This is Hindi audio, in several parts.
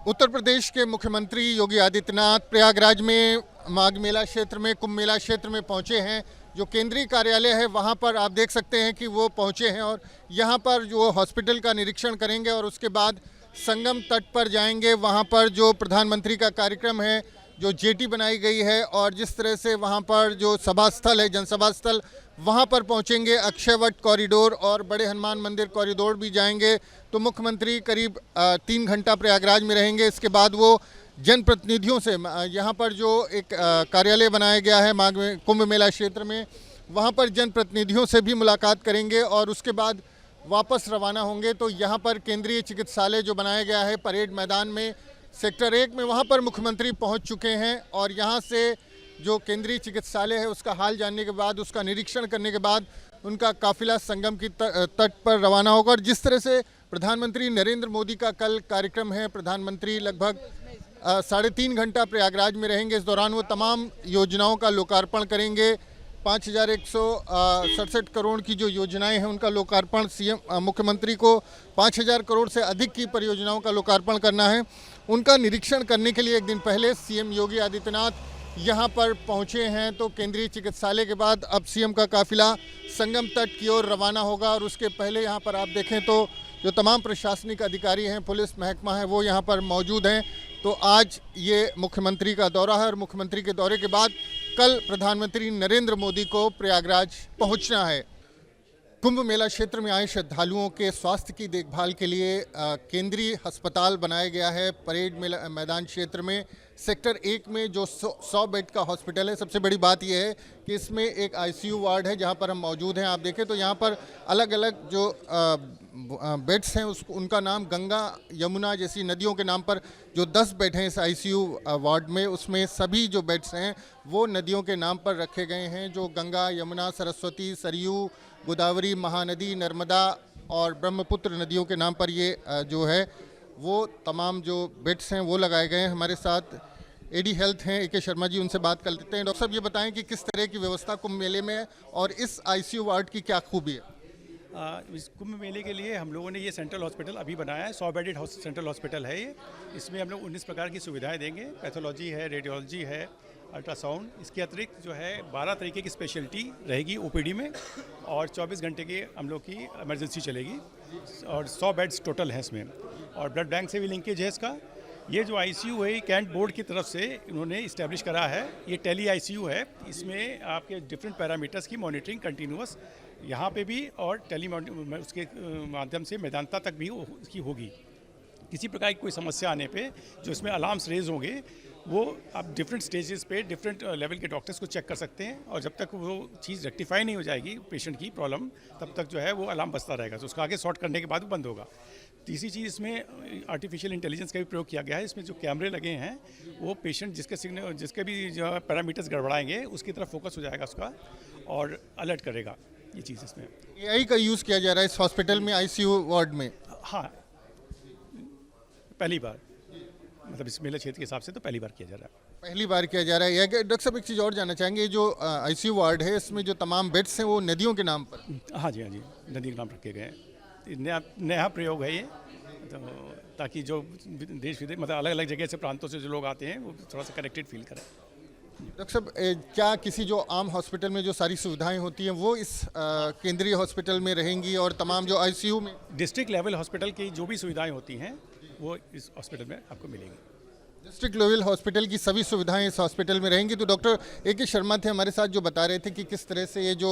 उत्तर प्रदेश के मुख्यमंत्री योगी आदित्यनाथ प्रयागराज में माघ मेला क्षेत्र में कुंभ मेला क्षेत्र में पहुंचे हैं। जो केंद्रीय कार्यालय है वहां पर आप देख सकते हैं कि वो पहुंचे हैं और यहां पर जो हॉस्पिटल का निरीक्षण करेंगे और उसके बाद संगम तट पर जाएंगे। वहां पर जो प्रधानमंत्री का कार्यक्रम है, जो जेटी बनाई गई है और जिस तरह से वहां पर जो सभा स्थल है, जनसभा स्थल, वहां पर पहुंचेंगे। अक्षयवट कॉरिडोर और बड़े हनुमान मंदिर कॉरिडोर भी जाएंगे। तो मुख्यमंत्री करीब 3 घंटा प्रयागराज में रहेंगे। इसके बाद वो जनप्रतिनिधियों से यहाँ पर जो एक कार्यालय बनाया गया है माघ कुंभ मेला क्षेत्र में, वहाँ पर जनप्रतिनिधियों से भी मुलाकात करेंगे और उसके बाद वापस रवाना होंगे। तो यहाँ पर केंद्रीय चिकित्सालय जो बनाया गया है परेड मैदान में सेक्टर 1 में, वहाँ पर मुख्यमंत्री पहुँच चुके हैं और यहाँ से जो केंद्रीय चिकित्सालय है उसका हाल जानने के बाद, उसका निरीक्षण करने के बाद उनका काफिला संगम की तट पर रवाना होगा। और जिस तरह से प्रधानमंत्री नरेंद्र मोदी का कल कार्यक्रम है, प्रधानमंत्री लगभग 3.5 घंटा प्रयागराज में रहेंगे। इस दौरान वो तमाम योजनाओं का लोकार्पण करेंगे। 5,167 करोड़ की जो योजनाएं हैं उनका लोकार्पण सीएम मुख्यमंत्री को 5,000 करोड़ से अधिक की परियोजनाओं का लोकार्पण करना है। उनका निरीक्षण करने के लिए एक दिन पहले सीएम योगी आदित्यनाथ यहाँ पर पहुँचे हैं। तो केंद्रीय चिकित्सालय के बाद अब सीएम का काफिला संगम तट की ओर रवाना होगा और उसके पहले यहाँ पर आप देखें तो जो तमाम प्रशासनिक अधिकारी हैं, पुलिस महकमा है, वो यहाँ पर मौजूद हैं। तो आज ये मुख्यमंत्री का दौरा है और मुख्यमंत्री के दौरे के बाद कल प्रधानमंत्री नरेंद्र मोदी को प्रयागराज पहुँचना है। कुंभ मेला क्षेत्र में आए श्रद्धालुओं के स्वास्थ्य की देखभाल के लिए केंद्रीय अस्पताल बनाया गया है परेड मैदान क्षेत्र में। सेक्टर 1 में जो 100 बेड का हॉस्पिटल है, सबसे बड़ी बात यह है कि इसमें एक आईसीयू वार्ड है जहां पर हम मौजूद हैं। आप देखें तो यहां पर अलग अलग जो बेड्स हैं उनका नाम गंगा यमुना जैसी नदियों के नाम पर जो 10 बेड हैं इस आईसीयू वार्ड में, उसमें सभी जो बेड्स हैं वो नदियों के नाम पर रखे गए हैं। जो गंगा, यमुना, सरस्वती, सरयू, गोदावरी, महानदी, नर्मदा और ब्रह्मपुत्र नदियों के नाम पर ये जो है वो तमाम जो बेड्स हैं वो लगाए गए हैं। हमारे साथ एडी हेल्थ हैं AK शर्मा जी, उनसे बात कर लेते हैं। डॉक्टर साहब, ये बताएं कि किस तरह की व्यवस्था कुंभ मेले में है और इस आईसीयू वार्ड की क्या खूबी है? इस कुंभ मेले के लिए हम लोगों ने ये सेंट्रल हॉस्पिटल अभी बनाया है। 100 बेडेड सेंट्रल हॉस्पिटल है ये। इसमें हम लोग 19 प्रकार की सुविधाएं देंगे। पैथोलॉजी है, रेडियोलॉजी है, अल्ट्रासाउंड। इसके अतिरिक्त जो है 12 तरीके की स्पेशलिटी रहेगी OPD में और 24 घंटे की हम लोग की इमरजेंसी चलेगी और 100 बेड्स टोटल हैं इसमें। और ब्लड बैंक से भी लिंकेज है इसका। ये जो आईसीयू है कैंट बोर्ड की तरफ से इन्होंने इस्टेब्लिश करा है। ये टेली आईसीयू है। इसमें आपके डिफरेंट पैरामीटर्स की मॉनिटरिंग कंटिन्यूअस यहाँ पे भी और उसके माध्यम से मेदांता तक भी उसकी होगी। किसी प्रकार की कोई समस्या आने पे जो इसमें अलार्म्स रेज होंगे वो आप डिफरेंट स्टेजेस पे डिफरेंट लेवल के डॉक्टर्स को चेक कर सकते हैं और जब तक वो चीज़ रेक्टिफाई नहीं हो जाएगी पेशेंट की प्रॉब्लम, तब तक जो है वो अलार्म बजता रहेगा। तो उसका आगे सॉर्ट करने के बाद वो बंद होगा। तीसरी चीज़, इसमें आर्टिफिशियल इंटेलिजेंस का भी प्रयोग किया गया है। इसमें जो कैमरे लगे हैं वो पेशेंट जिसके भी जो पैरामीटर्स गड़बड़ाएंगे उसकी तरफ फोकस हो जाएगा उसका और अलर्ट करेगा। ये चीज़ इसमें AI का यूज़ किया जा रहा है इस हॉस्पिटल में, आईसीयू वार्ड में? हाँ, पहली बार, मतलब इस मेला क्षेत्र के हिसाब से तो पहली बार किया जा रहा है। पहली बार किया जा रहा है। डॉक्टर साहब, एक चीज़ और जानना चाहेंगे, जो आईसीयू वार्ड है इसमें जो तमाम बेड्स हैं वो नदियों के नाम पर? हाँ जी, नदी के नाम रखे गए हैं। नया प्रयोग है ये, तो ताकि जो देश विदेश मतलब अलग अलग जगह से प्रांतों से जो लोग आते हैं वो थोड़ा सा कनेक्टेड फील करें। डॉक्टर साहब, क्या किसी जो आम हॉस्पिटल में जो सारी सुविधाएं होती हैं वो इस केंद्रीय हॉस्पिटल में रहेंगी और तमाम जो आईसीयू में डिस्ट्रिक्ट लेवल हॉस्पिटल की जो भी सुविधाएं होती हैं वो इस हॉस्पिटल में आपको मिलेंगी? डिस्ट्रिक्ट लेवल हॉस्पिटल की सभी सुविधाएं इस हॉस्पिटल में रहेंगी। तो डॉक्टर AK शर्मा थे हमारे साथ जो बता रहे थे कि किस तरह से ये जो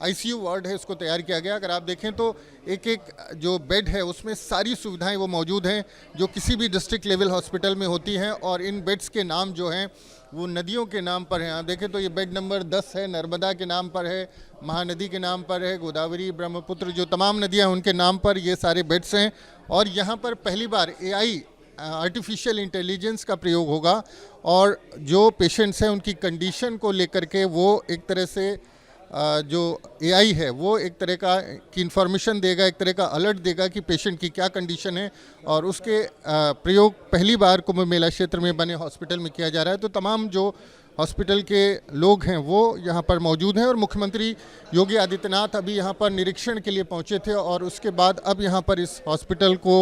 आईसीयू वार्ड है उसको तैयार किया गया। अगर आप देखें तो एक एक जो बेड है उसमें सारी सुविधाएं वो मौजूद हैं जो किसी भी डिस्ट्रिक्ट लेवल हॉस्पिटल में होती हैं और इन बेड्स के नाम जो हैं वो नदियों के नाम पर हैं। आप देखें तो ये बेड नंबर 10 है, नर्मदा के नाम पर है, महानदी के नाम पर है, गोदावरी, ब्रह्मपुत्र, जो तमाम नदियाँ उनके नाम पर ये सारे बेड्स हैं। और यहाँ पर पहली बार AI आर्टिफिशियल इंटेलिजेंस का प्रयोग होगा और जो पेशेंट्स हैं उनकी कंडीशन को लेकर के वो एक तरह से जो AI है वो एक तरह की इन्फॉर्मेशन देगा, एक तरह का अलर्ट देगा कि पेशेंट की क्या कंडीशन है और उसके प्रयोग पहली बार कुंभ मेला क्षेत्र में बने हॉस्पिटल में किया जा रहा है। तो तमाम जो हॉस्पिटल के लोग हैं वो यहाँ पर मौजूद हैं और मुख्यमंत्री योगी आदित्यनाथ अभी यहाँ पर निरीक्षण के लिए पहुँचे थे और उसके बाद अब यहाँ पर इस हॉस्पिटल को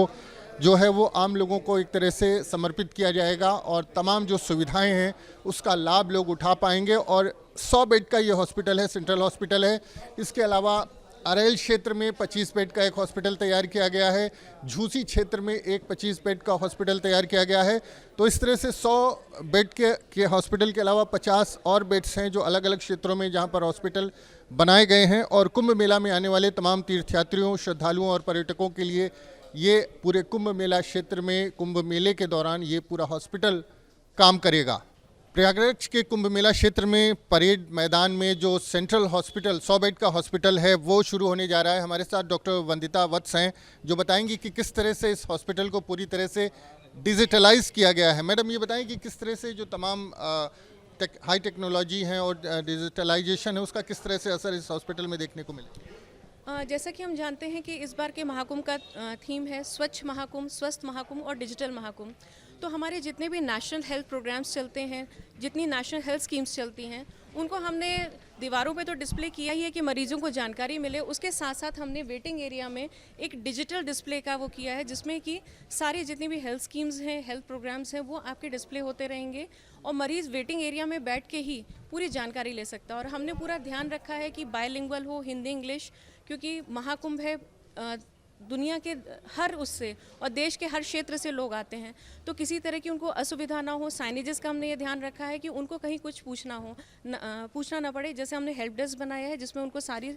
जो है वो आम लोगों को एक तरह से समर्पित किया जाएगा और तमाम जो सुविधाएं हैं उसका लाभ लोग उठा पाएंगे। और 100 बेड का ये हॉस्पिटल है, सेंट्रल हॉस्पिटल है। इसके अलावा अरेल क्षेत्र में 25 बेड का एक हॉस्पिटल तैयार किया गया है, झूसी क्षेत्र में एक 25 बेड का हॉस्पिटल तैयार किया गया है। तो इस तरह से 100 बेड के हॉस्पिटल के अलावा 50 और बेड्स हैं जो अलग अलग क्षेत्रों में जहां पर हॉस्पिटल बनाए गए हैं। और कुंभ मेला में आने वाले तमाम तीर्थयात्रियों, श्रद्धालुओं और पर्यटकों के लिए ये पूरे कुंभ मेला क्षेत्र में कुंभ मेले के दौरान ये पूरा हॉस्पिटल काम करेगा। प्रयागराज के कुंभ मेला क्षेत्र में परेड मैदान में जो सेंट्रल हॉस्पिटल 100 बेड का हॉस्पिटल है वो शुरू होने जा रहा है। हमारे साथ डॉक्टर वंदिता वत्स हैं जो बताएंगी कि किस तरह से इस हॉस्पिटल को पूरी तरह से डिजिटलाइज किया गया है। मैडम, ये बताएं कि किस तरह से जो तमाम हाई टेक्नोलॉजी है और डिजिटलाइजेशन है उसका किस तरह से असर इस हॉस्पिटल में देखने को मिले। जैसा कि हम जानते हैं कि इस बार के महाकुंभ का थीम है स्वच्छ महाकुंभ, स्वस्थ महाकुंभ और डिजिटल महाकुंभ। तो हमारे जितने भी नेशनल हेल्थ प्रोग्राम्स चलते हैं, जितनी नेशनल हेल्थ स्कीम्स चलती हैं, उनको हमने दीवारों पे तो डिस्प्ले किया ही है कि मरीजों को जानकारी मिले। उसके साथ साथ हमने वेटिंग एरिया में एक डिजिटल डिस्प्ले का वो किया है जिसमें कि सारी जितनी भी हेल्थ स्कीम्स हैं, हेल्थ प्रोग्राम्स हैं, वो आपके डिस्प्ले होते रहेंगे और मरीज़ वेटिंग एरिया में बैठ के ही पूरी जानकारी ले सकता है। और हमने पूरा ध्यान रखा है कि बायलिंगुअल हो, हिंदी इंग्लिश, क्योंकि महाकुंभ है, दुनिया के हर उससे और देश के हर क्षेत्र से लोग आते हैं, तो किसी तरह की उनको असुविधा ना हो। साइनेजेस का हमने ये ध्यान रखा है कि उनको कहीं कुछ पूछना ना पड़े। जैसे हमने हेल्प डेस्क बनाया है जिसमें उनको सारी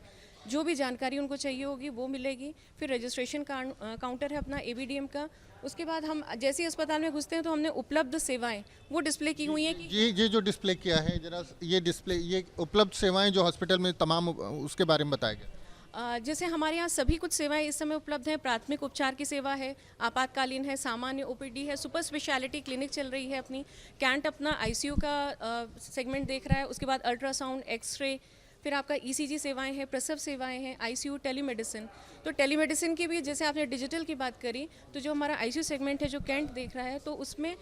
जो भी जानकारी उनको चाहिए होगी वो मिलेगी। फिर रजिस्ट्रेशन काउंटर है अपना ABDM का। उसके बाद हम जैसे ही अस्पताल में घुसते हैं तो हमने उपलब्ध सेवाएं वो डिस्प्ले की हुई हैं कि ये जो डिस्प्ले किया है जरा ये डिस्प्ले, ये उपलब्ध सेवाएं जो हॉस्पिटल में तमाम, उसके बारे में बताया गया। जैसे हमारे यहाँ सभी कुछ सेवाएं इस समय उपलब्ध हैं। प्राथमिक उपचार की सेवा है, आपातकालीन है, सामान्य OPD है, सुपर स्पेशलिटी क्लिनिक चल रही है अपनी, कैंट अपना ICU का सेगमेंट देख रहा है। उसके बाद अल्ट्रासाउंड, एक्सरे, फिर आपका ECG सेवाएं हैं, प्रसव सेवाएं हैं, ICU, टेलीमेडिसिन। तो टेलीमेडिसिन की भी जैसे आपने डिजिटल की बात करी, तो जो हमारा ICU सेगमेंट है जो कैंट देख रहा है, तो उसमें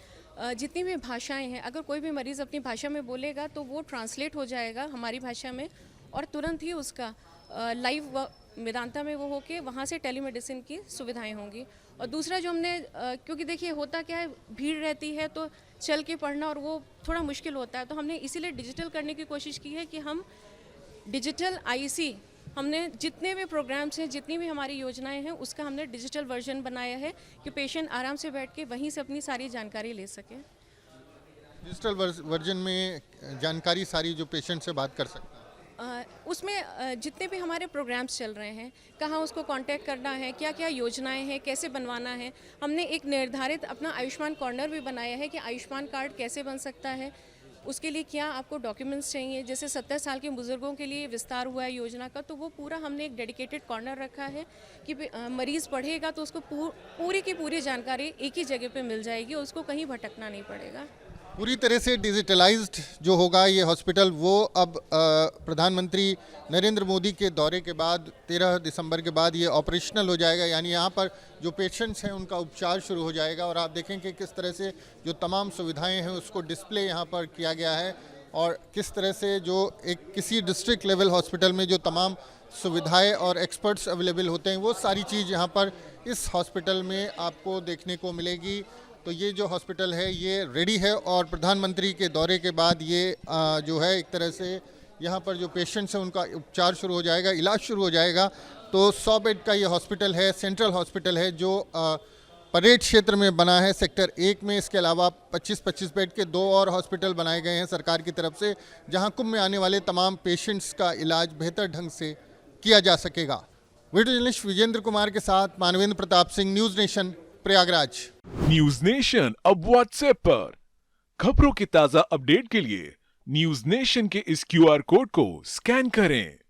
जितनी भी भाषाएं हैं, अगर कोई भी मरीज़ अपनी भाषा में बोलेगा तो वो ट्रांसलेट हो जाएगा हमारी भाषा में और तुरंत ही उसका लाइव वेदांता में वो होके वहाँ से टेलीमेडिसिन की सुविधाएं होंगी। और दूसरा जो हमने क्योंकि देखिए होता क्या है, भीड़ रहती है तो चल के पढ़ना और वो थोड़ा मुश्किल होता है, तो हमने इसीलिए डिजिटल करने की कोशिश की है कि हम डिजिटल IC, हमने जितने भी प्रोग्राम्स हैं, जितनी भी हमारी योजनाएं हैं, उसका हमने डिजिटल वर्जन बनाया है कि पेशेंट आराम से बैठ के वहीं से अपनी सारी जानकारी ले सके। डिजिटल वर्जन में जानकारी सारी जो पेशेंट से बात कर सकता है, उसमें जितने भी हमारे प्रोग्राम्स चल रहे हैं, कहाँ उसको कांटेक्ट करना है, क्या क्या योजनाएं हैं, कैसे बनवाना है। हमने एक निर्धारित अपना आयुष्मान कॉर्नर भी बनाया है कि आयुष्मान कार्ड कैसे बन सकता है, उसके लिए क्या आपको डॉक्यूमेंट्स चाहिए। जैसे 70 साल के बुजुर्गों के लिए विस्तार हुआ है योजना का, तो वो पूरा हमने एक डेडिकेटेड कॉर्नर रखा है कि मरीज़ पढ़ेगा तो उसको पूरी की पूरी जानकारी एक ही जगह पे मिल जाएगी, उसको कहीं भटकना नहीं पड़ेगा। पूरी तरह से डिजिटलाइज्ड जो होगा ये हॉस्पिटल, वो अब प्रधानमंत्री नरेंद्र मोदी के दौरे के बाद 13 दिसंबर के बाद ये ऑपरेशनल हो जाएगा। यानी यहाँ पर जो पेशेंट्स हैं उनका उपचार शुरू हो जाएगा और आप देखें कि किस तरह से जो तमाम सुविधाएं हैं उसको डिस्प्ले यहाँ पर किया गया है और किस तरह से जो एक किसी डिस्ट्रिक्ट लेवल हॉस्पिटल में जो तमाम सुविधाएँ और एक्सपर्ट्स अवेलेबल होते हैं वो सारी चीज़ यहाँ पर इस हॉस्पिटल में आपको देखने को मिलेगी। तो ये जो हॉस्पिटल है ये रेडी है और प्रधानमंत्री के दौरे के बाद ये जो है एक तरह से यहाँ पर जो पेशेंट्स हैं उनका उपचार शुरू हो जाएगा, इलाज शुरू हो जाएगा। तो 100 बेड का ये हॉस्पिटल है, सेंट्रल हॉस्पिटल है जो परेड क्षेत्र में बना है सेक्टर 1 में। इसके अलावा 25-25 बेड के 2 और हॉस्पिटल बनाए गए हैं सरकार की तरफ से, जहाँ कुंभ में आने वाले तमाम पेशेंट्स का इलाज बेहतर ढंग से किया जा सकेगा। वीडियो जर्नलिस्ट विजेंद्र कुमार के साथ Manvendra Pratap Singh, news nation, Prayagraj. News nation अब व्हाट्सएप पर खबरों की ताजा अपडेट के लिए न्यूज नेशन के इस QR कोड को स्कैन करें।